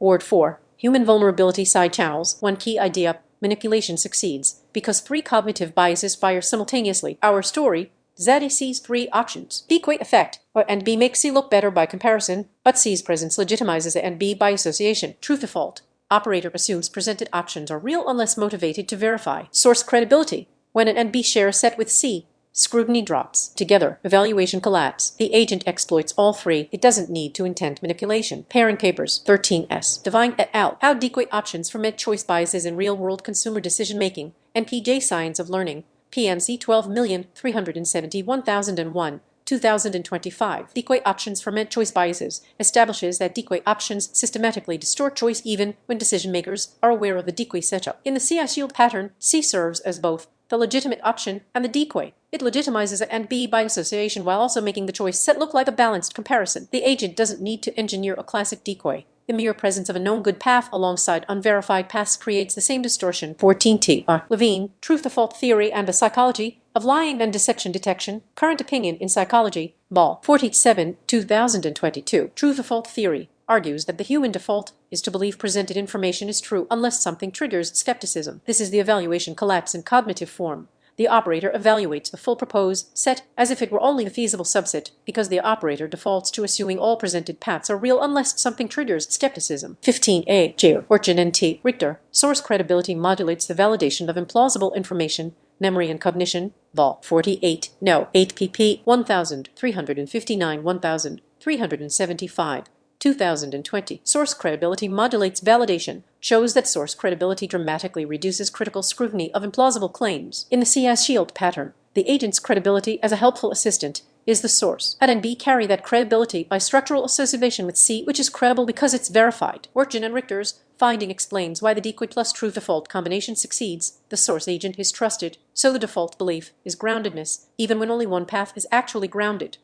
Ward 4. Human vulnerability side channels. One key idea: manipulation succeeds because three cognitive biases fire simultaneously. Our story: Z sees three options. Decoy effect, and B makes C look better by comparison, but C's presence legitimizes A and B by association. Truth or fault. Operator assumes presented options are real unless motivated to verify. Source credibility. When an and B share a set with C, scrutiny drops. Together, evaluation collapse. The agent exploits all three. It doesn't need to intend manipulation. Pairing papers. 13S. Devine et al. How decoy options ferment choice biases in real-world consumer decision-making. NPJ Science of Learning. PNC 12371001, 2025. Decoy options ferment choice biases establishes that decoy options systematically distort choice even when decision-makers are aware of the decoy setup. In the CI-shield pattern, C serves as both the legitimate option and the decoy. It legitimizes A and B by association while also making the choice set look like a balanced comparison. The agent doesn't need to engineer a classic decoy. The mere presence of a known good path alongside unverified paths creates the same distortion. 14T. Levine, Truth or Fault Theory and the Psychology of Lying and Deception Detection. Current Opinion in Psychology. Ball. 47, 2022. Truth or Fault Theory argues that the human default is to believe presented information is true unless something triggers skepticism. This is the evaluation collapse in cognitive form. The operator evaluates the full proposed set as if it were only a feasible subset because the operator defaults to assuming all presented paths are real unless something triggers skepticism. 15A. J. Orchin and T. Richter. Source credibility modulates the validation of implausible information, memory and cognition. Vol. 48. No. 8 pp. 1359 1375. 2020. Source credibility modulates validation, shows that source credibility dramatically reduces critical scrutiny of implausible claims. In the CI-shield pattern, the agent's credibility as a helpful assistant is the source. A and B carry that credibility by structural association with C, which is credible because it's verified. Orchin and Richter's finding explains why the decoy plus true default combination succeeds. The source agent is trusted, so the default belief is groundedness, even when only one path is actually grounded.